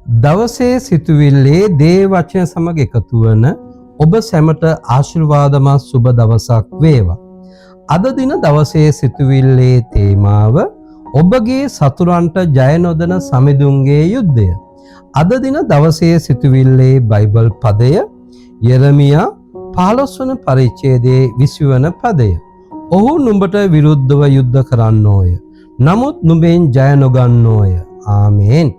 දවසේ සිතුවිල්ලේ දේ වචන සමග එකතු වන ඔබ සැමට ආශිර්වාදමත් සුබ දවසක් වේවා. අද දින දවසේ සිතුවිල්ලේ තේමාව ඔබගේ සතුරන්ට ජය නොදන සමිඳුන්ගේ යුද්ධය. අද දින දවසේ සිතුවිල්ලේ බයිබල් පදය යෙරමියා 15 වන පරිච්ඡේදයේ 20 වන පදය. ඔහු නුඹට විරුද්ධව යුද්ධ කරන්නෝය. නමුත් නුඹෙන් ජය නොගන්නෝය. ආමේන්.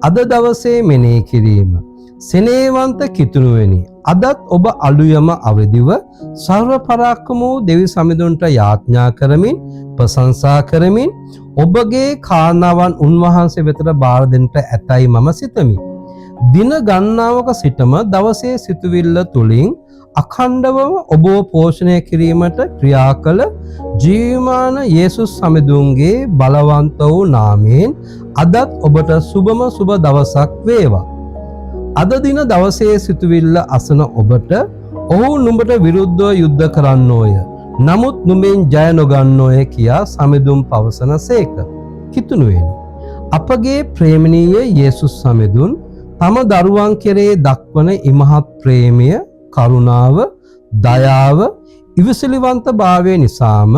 අද දවසේ මෙනෙහි කිරීම. සෙනෙහවන්ත කිතුණුවෙනි, අදත් ඔබ අලුයම අවදිව සර්ව පරාක්‍රම වූ දෙවි සමිඳුන්ට යාඥා කරමින් ප්‍රශංසා කරමින් ඔබගේ කාරණාවන් උන්වහන්සේ වෙතට බාර දෙන්නට ඇතයි මම සිතමි. දින ගණනාවක සිටම දවසේ සිතුවිල්ල තුලින් අඛණ්ඩවම ඔබව පෝෂණය කිරීමට ක්‍රියා කළ ජීවමාන යේසුස් සමිඳුන්ගේ බලවන්ත වූ නාමයෙන් අදත් ඔබට සුබම සුබ දවසක් වේවා. අද දින දවසේ සිතුවිල්ල අසන ඔබට ඔහු නුඹට විරුද්ධව යුද්ධ කරන්නෝය. නමුත් නුඹෙන් ජය නොගන්නෝය කියා සමිඳුන් පවසන සේක. කිතුණුවෙනි, අපගේ ප්‍රේමණීය යේසුස් සමිඳුන් තම දරුවන් කෙරේ දක්වන ඉමහත් ප්‍රේමය, කරුණාව, දයාව, ඉවසිලිවන්ත භාවය නිසාම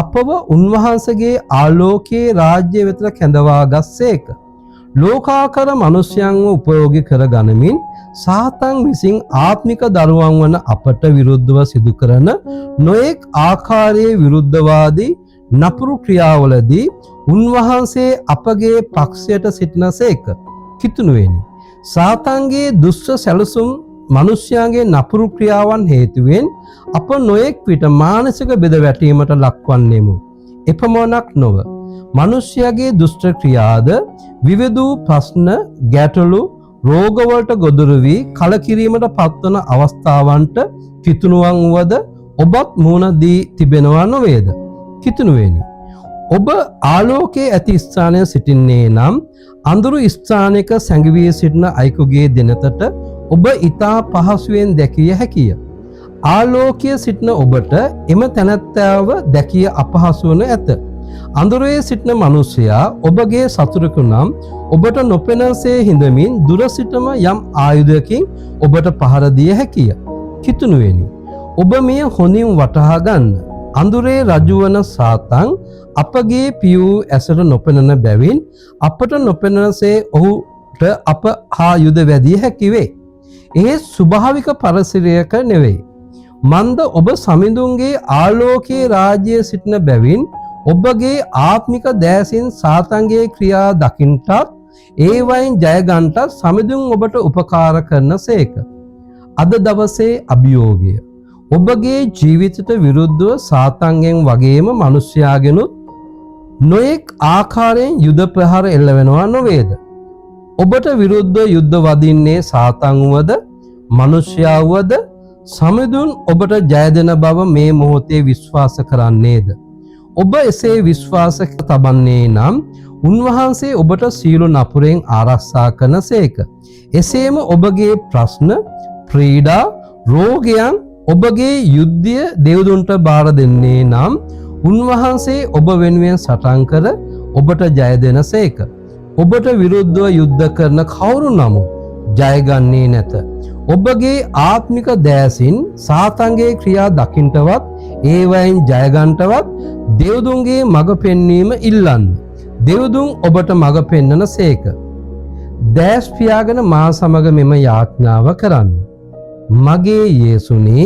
අපව උන්වහන්සේගේ ආලෝකයේ රාජ්‍ය වෙතට කැඳවා ගස්සේක. ලෝකාකාර මිනිසයන්ව උපයෝගී කර ගනිමින් සාතන් විසින් ආත්මික දරුවන් වන අපට විරුද්ධව සිදු කරන නොඑක් ආකාරයේ විරුද්ධවාදී නපුරු ක්‍රියාවලදී උන්වහන්සේ අපගේ පක්ෂයට සිටිනසේක. කිතුණුවෙනි, සාතන්ගේ දුෂ්ට සැලසුම් මිනිසයාගේ නපුරු ක්‍රියාවන් හේතුවෙන් අප නොඑක් විට මානසික බෙද වැටීමට ලක්වන්නේමු. එපමණක් නොව මිනිසයාගේ දුෂ්ට ක්‍රියාද විවිධ ප්‍රශ්න, ගැටලු, රෝගවලට ගොදුරු වී කලකිරීමට පත්වන අවස්ථාවන්ට කිතුණුවන් වද ඔබත් මුහුණ දී තිබෙනවා නොවේද? කිතුණුවෙනි, ඔබ ආලෝකයේ ඇති ස්ථානයේ සිටින්නේ නම් අඳුරු ස්ථානයක සැඟවී සිටින අයෙකුගේ දෙනතට ඔබ ඊතා පහසුවෙන් දැකිය හැකිය. ආලෝකයේ සිටින ඔබට එම තැනැත්තාව දැකිය අපහසු වනු ඇත. අඳුරේ සිටින මිනිසයා ඔබගේ සතුරෙකු නම් ඔබට නොපෙනසේ හිඳමින් දුර සිටම යම් ආයුධයකින් ඔබට පහර දිය හැකිය. කිතුණුවෙනි, ඔබ මෙය හොඳින් වටහා ගන්න. අඳුරේ රජුවන සාතන් අපගේ පියූ ඇසට නොපෙනෙන බැවින් අපට නොපෙනෙනසේ ඔහුට අප හා යුද වැදිය හැකි වේ. ඒ ස්වභාවික පරිසරයක නෙවෙයි. මන්ද ඔබ සමිඳුන්ගේ ආලෝකයේ රාජ්‍යයේ සිටින බැවින් ඔබගේ ආත්මික දෑසින් සාතන්ගේ ක්‍රියා දකින්ටත් ඒවයින් ජය ගන්නටත් සමිඳුන් ඔබට උපකාර කරනසේක. අද දවසේ අභියෝගය. ඔබගේ ජීවිතයට විරුද්ධව සාතන්ගෙන් වගේම මිනිසයාගෙනුත් නොඑක් ආකාරයෙන් යුද ප්‍රහාර එල්ලවෙනවා නොවේද? ඔබට විරුද්ධව යුද්ධ වදින්නේ සාතන් වද, මිනිසයා වද? සමිඳුන් ඔබට ජය දෙන බව මේ මොහොතේ විශ්වාස කරන්නේද? ඔබ එසේ විශ්වාස තබන්නේ නම් උන්වහන්සේ ඔබට සියලු නපුරෙන් ආරක්ෂා කරනසේක. එසේම ඔබගේ ප්‍රශ්න, පීඩා, රෝගයන්, ඔබගේ යුද්ධය දෙවිඳුන්ට බාර දෙන්නේ නම් උන්වහන්සේ ඔබ වෙනුවෙන් සටන් කර ඔබට ජය දෙනසේක. ඔබට විරුද්ධව යුද්ධ කරන කවුරු නමුත් ජයගන්නේ නැත. ඔබගේ ආත්මික දෑසින් සාතන්ගේ ක්‍රියා දකින්ටවත් ඒවයින් ජයගන්ටවත් දෙවිඳුන්ගේ මඟ පෙන්වීම ඉල්ලන්න. දෙවිඳුන් ඔබට මඟ පෙන්වන සේක. දැස් පියාගෙන මා සමග මෙම යාඥාව කරන්න. මගේ යේසුනි,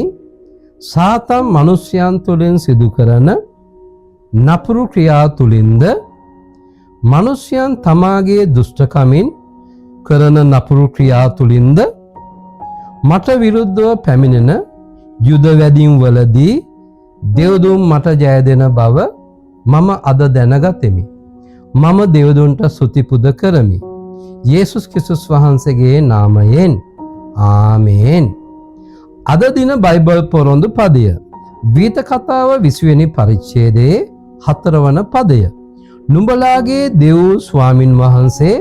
සාතන් මිනිසයන් තුළින් සිදු කරන නපුරු ක්‍රියා තුළින්ද මිනිසයන් තමාගේ දුෂ්ටකමින් කරන නපුරු ක්‍රියා තුළින්ද මට විරුද්ධව පැමිණෙන යුද වැදීම් වලදී දෙවිඳුන් මට ජය දෙන බව මම අද දැනගතෙමි. මම දෙවිඳුන්ට ස්තුති පුද කරමි. යේසුස් ක්‍රිස්තුස් වහන්සේගේ නාමයෙන්. ආමේන්. අද දින බයිබල් පොරොන්දු පදය ගීත කතාව 20 වෙනි පරිච්ඡේදයේ 4 වන පදය. නුඹලාගේ දෙව් ස්වාමින් වහන්සේ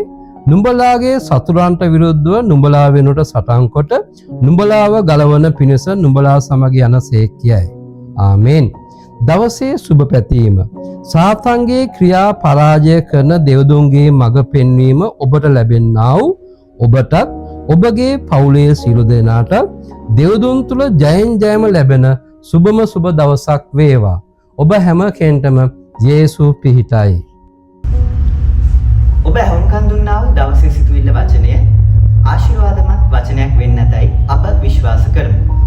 නුඹලාගේ සතුරන්ට විරුද්ධව නුඹලා වෙනුවට සටන් කොට නුඹලාව ගලවන පිණිස නුඹලා සමග යනසේක් කියයි. ආමේන්. දවසේ සුබ පැතීම. සාතන්ගේ ක්‍රියා පරාජය කරන දෙවිඳුන්ගේ මඟ පෙන්වීම ඔබට ලැබෙන්නා වූ ඔබටත් ඔබගේ පවුලේ සියලු දෙනාට දෙව්දුන් තුල ජයෙන් ජයම ලැබෙන සුබම සුබ දවසක් වේවා. ඔබ හැම කෙනෙක්ටම යේසුස් පිහිටයි. ඔබ හුම්කන් දුන්නා වූ දවසේ සිතුවිල්ල වචනය ආශිර්වාදමත් වචනයක් වෙන්න ඇතයි අප විශ්වාස කරමු.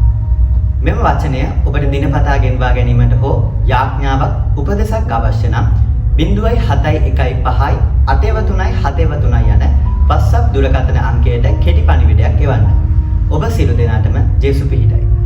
මෙම වචනය ඔබට දිනපතා ගෙන්වා ගැනීමට හෝ යාඥාවක් උපදෙසක් අවශ්‍ය නම් 0.715 883 යන WhatsApp දුරකථන අංකයට කෙටි පණිවිඩයක් එවන්න. ඔබ සියලු දෙනාටම ජේසුස් පිහිටයි.